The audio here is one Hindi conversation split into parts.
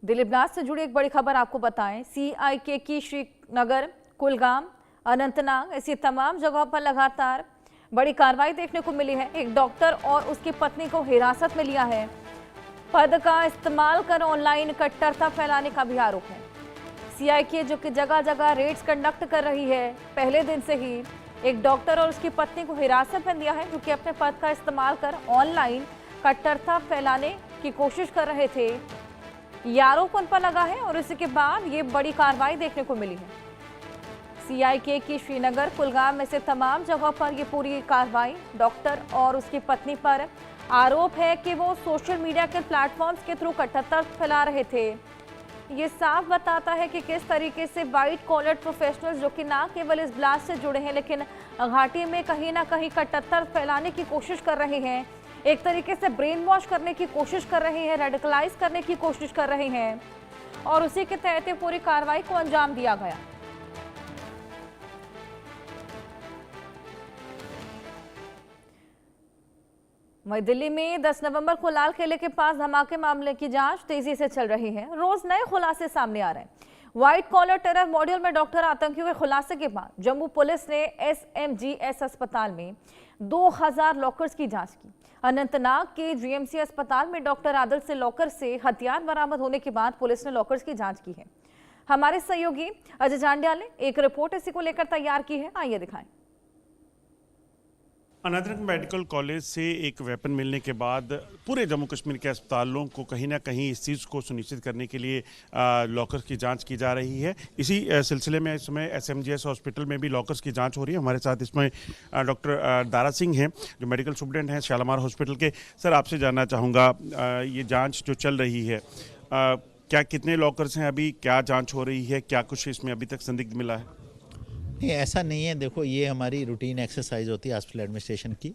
दिल्ली ब्लास्ट से जुड़ी एक बड़ी खबर आपको बताएं। सीआईके की श्रीनगर, कुलगाम, अनंतनाग ऐसी तमाम जगहों पर लगातार बड़ी कार्रवाई देखने को मिली है। एक डॉक्टर और उसकी पत्नी को हिरासत में लिया है। पद का इस्तेमाल कर ऑनलाइन कट्टरता फैलाने का भी आरोप है। सीआईके जो कि जगह जगह रेड्स कंडक्ट कर रही है, पहले दिन से ही एक डॉक्टर और उसकी पत्नी को हिरासत में लिया है, जो कि अपने पद का इस्तेमाल कर ऑनलाइन कट्टरता फैलाने की कोशिश कर रहे थे। ये आरोप उन पर लगा है और इसी के बाद ये बड़ी कार्रवाई देखने को मिली है। सीआईके की श्रीनगर, कुलगाम में से तमाम जगहों पर ये पूरी कार्रवाई डॉक्टर और उसकी पत्नी पर आरोप है कि वो सोशल मीडिया के प्लेटफॉर्म्स के थ्रू कट्टरता फैला रहे थे। ये साफ बताता है कि किस तरीके से वाइट कॉलर प्रोफेशनल्स जो कि ना केवल इस ब्लास्ट से जुड़े हैं लेकिन घाटी में कहीं ना कहीं कट्टरता फैलाने की कोशिश कर रहे हैं, एक तरीके से ब्रेन वॉश करने की कोशिश कर रहे हैं, रेडिकलाइज करने की कोशिश कर रहे हैं और उसी के तहत पूरी कार्रवाई को अंजाम दिया गया। वहीं दिल्ली में 10 नवंबर को लाल किले के पास धमाके मामले की जांच तेजी से चल रही है। रोज नए खुलासे सामने आ रहे हैं। व्हाइट कॉलर टेरर मॉड्यूल में डॉक्टर आतंकियों के खुलासे के बाद जम्मू पुलिस ने एसएमजीएस अस्पताल में 2000 लॉकर्स की जांच की। अनंतनाग के जीएमसी अस्पताल में डॉक्टर आदिल से लॉकर से हथियार बरामद होने के बाद पुलिस ने लॉकर्स की जांच की है। हमारे सहयोगी अजय जांड्याल ने एक रिपोर्ट इसी को लेकर तैयार की है, आइए दिखाएं। अनंतनाग मेडिकल कॉलेज से एक वेपन मिलने के बाद पूरे जम्मू कश्मीर के अस्पतालों को कहीं ना कहीं इस चीज़ को सुनिश्चित करने के लिए लॉकर्स की जांच की जा रही है। इसी सिलसिले में इस समय एसएमजीएस हॉस्पिटल में भी लॉकर्स की जांच हो रही है। हमारे साथ इसमें डॉक्टर दारा सिंह हैं जो मेडिकल सुप्रिटेंडेंट हैं शालामार हॉस्पिटल के। सर, आपसे जानना चाहूँगा, ये जाँच जो चल रही है, क्या कितने लॉकर्स हैं अभी, क्या जाँच हो रही है, क्या कुछ इसमें अभी तक संदिग्ध मिला है? नहीं, ऐसा नहीं है। देखो, ये हमारी रूटीन एक्सरसाइज होती है हॉस्पिटल एडमिनिस्ट्रेशन की।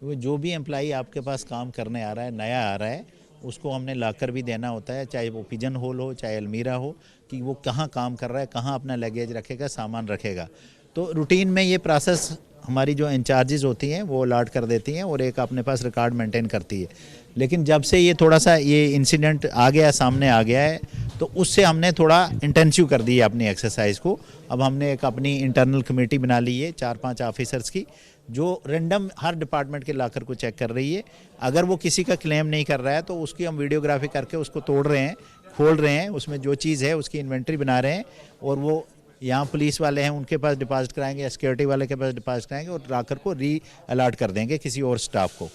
वो जो भी एम्प्लॉई आपके पास काम करने आ रहा है, नया आ रहा है, उसको हमने लाकर भी देना होता है, चाहे वो पिजन होल हो, चाहे अलमीरा हो, कि वो कहाँ काम कर रहा है, कहाँ अपना लगेज रखेगा, सामान रखेगा। तो रूटीन में ये प्रोसेस हमारी जो इंचार्जेस होती हैं वो अलॉट कर देती हैं और एक अपने पास रिकॉर्ड मेंटेन करती है। लेकिन जब से ये थोड़ा सा ये इंसिडेंट आ गया, सामने आ गया है, तो उससे हमने थोड़ा इंटेंसिव कर दी है अपनी एक्सरसाइज को। अब हमने एक अपनी इंटरनल कमेटी बना ली है 4-5 ऑफिसर्स की, जो रैंडम हर डिपार्टमेंट के लाकर को चेक कर रही है। अगर वो किसी का क्लेम नहीं कर रहा है तो उसकी हम वीडियोग्राफी करके उसको तोड़ रहे हैं, खोल रहे हैं, उसमें जो चीज़ है उसकी इन्वेंट्री बना रहे हैं और वो यहाँ पुलिस वाले हैं उनके पास डिपॉजिट कराएंगे या सिक्योरिटी वाले के पास डिपॉजिट कराएंगे और लाकर को री अलॉट कर देंगे किसी और स्टाफ को।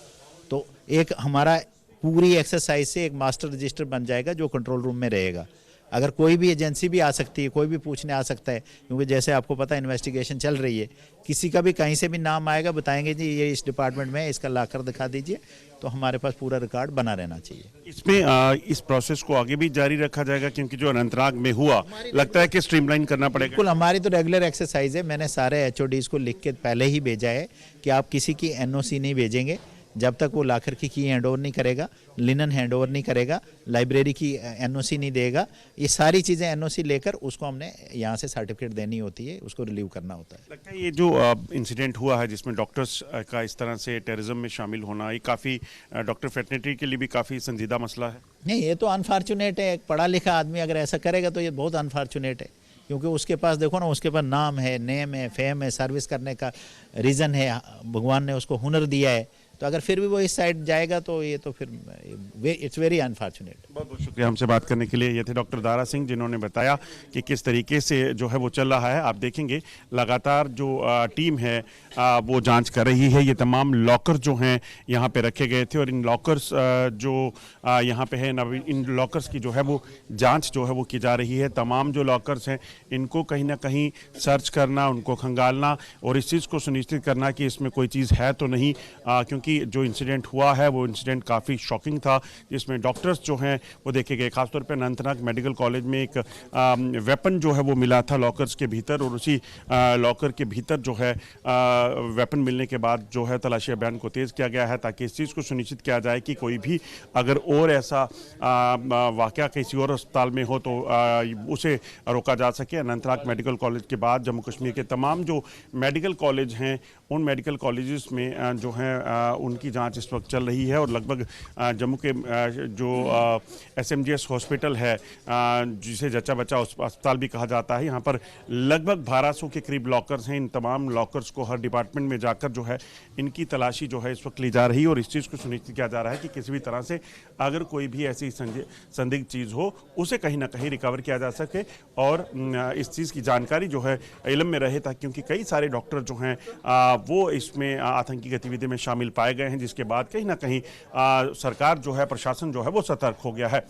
तो एक हमारा पूरी एक्सरसाइज से एक मास्टर रजिस्टर बन जाएगा जो कंट्रोल रूम में रहेगा। अगर कोई भी एजेंसी भी आ सकती है, कोई भी पूछने आ सकता है, क्योंकि जैसे आपको पता है इन्वेस्टिगेशन चल रही है, किसी का भी कहीं से भी नाम आएगा, बताएंगे जी ये इस डिपार्टमेंट में है, इसका लाकर दिखा दीजिए, तो हमारे पास पूरा रिकॉर्ड बना रहना चाहिए। इसमें इस प्रोसेस को आगे भी जारी रखा जाएगा, क्योंकि जो अनंतनाग में हुआ लगता है कि स्ट्रीमलाइन करना पड़ेगा। बिल्कुल, हमारी तो रेगुलर एक्सरसाइज है। मैंने सारे एचओडीज को लिख के पहले ही भेजा है कि आप किसी की एनओसी नहीं भेजेंगे जब तक वो लाकर की हैंड ओवर नहीं करेगा, लिनन हैंड ओवर नहीं करेगा, लाइब्रेरी की एनओसी नहीं देगा। ये सारी चीज़ें एनओसी लेकर उसको हमने यहाँ से सर्टिफिकेट देनी होती है, उसको रिलीव करना होता है। लगता है ये जो इंसिडेंट हुआ है जिसमें डॉक्टर्स का इस तरह से टेररिज्म में शामिल होना, ये काफ़ी डॉक्टर फ्रेटर्निटी के लिए भी काफ़ी संजीदा मसला है। नहीं, ये तो अनफॉर्चुनेट है। एक पढ़ा लिखा आदमी अगर ऐसा करेगा तो ये बहुत अनफॉर्चुनेट है, क्योंकि उसके पास देखो ना, उसके पास नाम है, नेम है, फेम है, सर्विस करने का रीज़न है, भगवान ने उसको हुनर दिया है। तो अगर फिर भी वो इस साइड जाएगा तो ये तो फिर इट्स वेरी अनफॉर्चुनेट। बहुत बहुत शुक्रिया हमसे बात करने के लिए। ये थे डॉक्टर दारा सिंह जिन्होंने बताया कि किस तरीके से जो है वो चल रहा है। आप देखेंगे लगातार जो टीम है वो जांच कर रही है। ये तमाम लॉकर जो हैं यहाँ पे रखे गए थे और इन लॉकर्स जो यहाँ पे है इन लॉकर्स की जो है वो जांच जो है वो की जा रही है। तमाम जो लॉकर्स हैं इनको कहीं ना कहीं सर्च करना, उनको खंगालना और इस चीज़ को सुनिश्चित करना कि इसमें कोई चीज़ है तो नहीं, क्योंकि जो इंसिडेंट हुआ है वो इंसिडेंट काफ़ी शॉकिंग था, जिसमें डॉक्टर्स जो हैं वो देखे गए। खासतौर पे अनंतनाग मेडिकल कॉलेज में एक वेपन जो है वो मिला था लॉकर्स के भीतर और उसी लॉकर के भीतर जो है वेपन मिलने के बाद जो है तलाशी अभियान को तेज़ किया गया है ताकि इस चीज़ को सुनिश्चित किया जाए कि कोई भी अगर और ऐसा वाक़या किसी और अस्पताल में हो तो उसे रोका जा सके। अनंतनाग मेडिकल कॉलेज के बाद जम्मू कश्मीर के तमाम जो मेडिकल कॉलेज हैं उन मेडिकल कॉलेजेस में जो हैं उनकी जांच इस वक्त चल रही है और लगभग जम्मू के जो SMGS हॉस्पिटल है, जिसे जच्चा बच्चा अस्पताल भी कहा जाता है, यहाँ पर लगभग 1200 के करीब लॉकर्स हैं। इन तमाम लॉकर्स को हर डिपार्टमेंट में जाकर जो है इनकी तलाशी जो है इस वक्त ली जा रही है और इस चीज़ को सुनिश्चित किया जा रहा है कि किसी भी तरह से अगर कोई भी ऐसी संदिग्ध चीज़ हो उसे कहीं ना कहीं रिकवर किया जा सके और इस चीज़ की जानकारी जो है इल्म में रहे, ताकि क्योंकि कई सारे डॉक्टर जो हैं वो इसमें आतंकी गतिविधि में शामिल पाए गए हैं, जिसके बाद कहीं ना कहीं सरकार जो है, प्रशासन जो है वो सतर्क हो गया है।